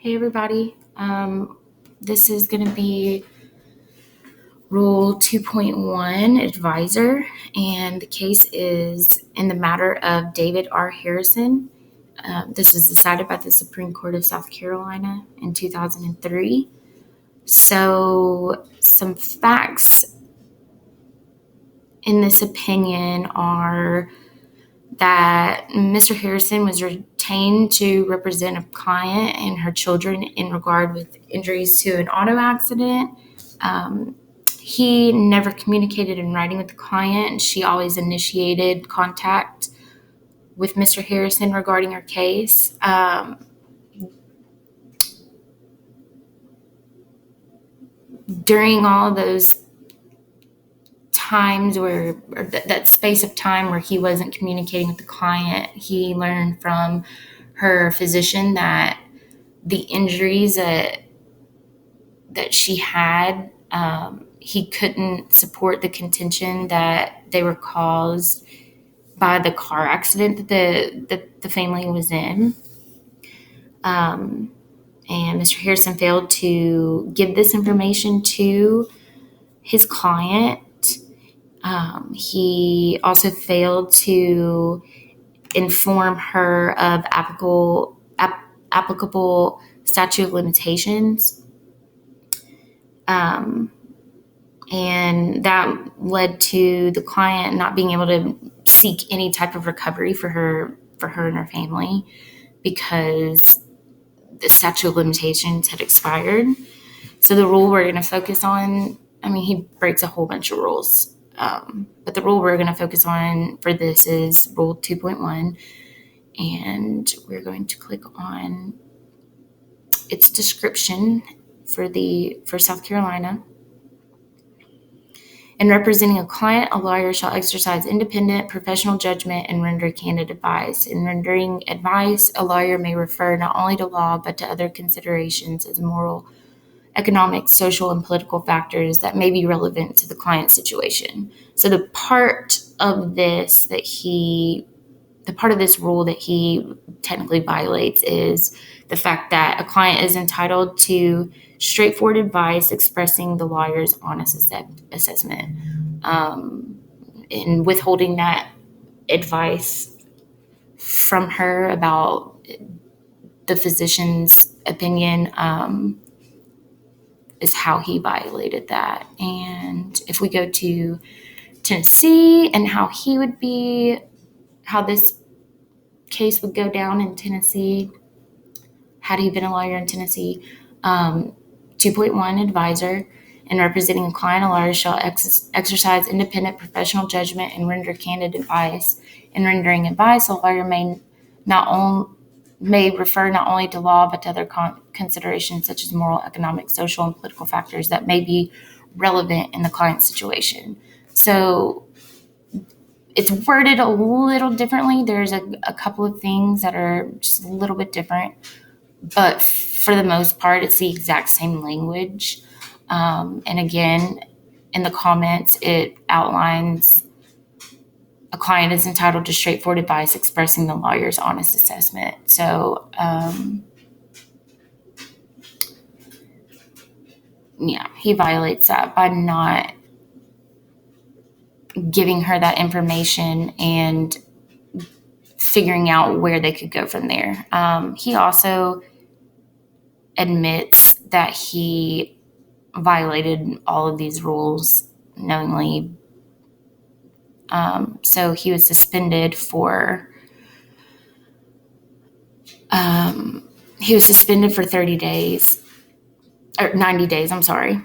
Hey everybody, this is going to be Rule 2.1 Advisor, and the case is in the matter of David R. Harrison. This was decided by the Supreme Court of South Carolina in 2003. So some facts in this opinion are that Mr. Harrison was retained to represent a client and her children in regard with injuries to an auto accident. He never communicated in writing with the client. She always initiated contact with Mr. Harrison regarding her case. During all those times that space of time where he wasn't communicating with the client, he learned from her physician that the injuries that she had, he couldn't support the contention that they were caused by the car accident that the family was in. And Mr. Harrison failed to give this information to his client. He also failed to inform her of applicable statute of limitations. And that led to the client not being able to seek any type of recovery for her and her family because the statute of limitations had expired. So the rule we're going to focus on, he breaks a whole bunch of rules. But the rule we're going to focus on for this is Rule 2.1, and we're going to click on its description for South Carolina. In representing a client, a lawyer shall exercise independent professional judgment and render candid advice. In rendering advice, a lawyer may refer not only to law but to other considerations as moral, economic, social, and political factors that may be relevant to the client's situation. So the part of this rule that he technically violates is the fact that a client is entitled to straightforward advice expressing the lawyer's honest assessment. And withholding that advice from her about the physician's opinion is how he violated that. And if we go to Tennessee and how this case would go down in Tennessee, had he been a lawyer in Tennessee, 2.1 Advisor. In representing a client, a lawyer shall exercise independent professional judgment and render candid advice. In rendering advice, a lawyer may refer not only to law but to other considerations such as moral, economic, social, and political factors that may be relevant in the client's situation. So it's worded a little differently. There's a couple of things that are just a little bit different, but for the most part, it's the exact same language. And again, in the comments, it outlines a client is entitled to straightforward advice expressing the lawyer's honest assessment. So, he violates that by not giving her that information and figuring out where they could go from there. He also admits that he violated all of these rules knowingly. So he was suspended for 30 days, or 90 days, I'm sorry.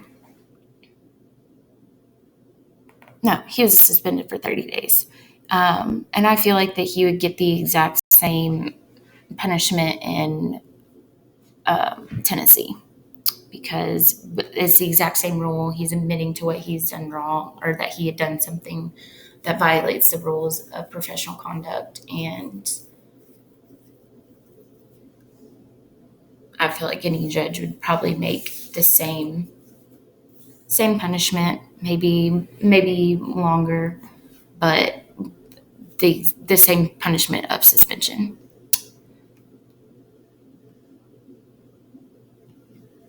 No, he was suspended for 30 days. And I feel like that he would get the exact same punishment in Tennessee because it's the exact same rule. He's admitting to what he's done wrong or that he had done something that violates the rules of professional conduct. And I feel like any judge would probably make the same punishment, maybe longer, but the same punishment of suspension.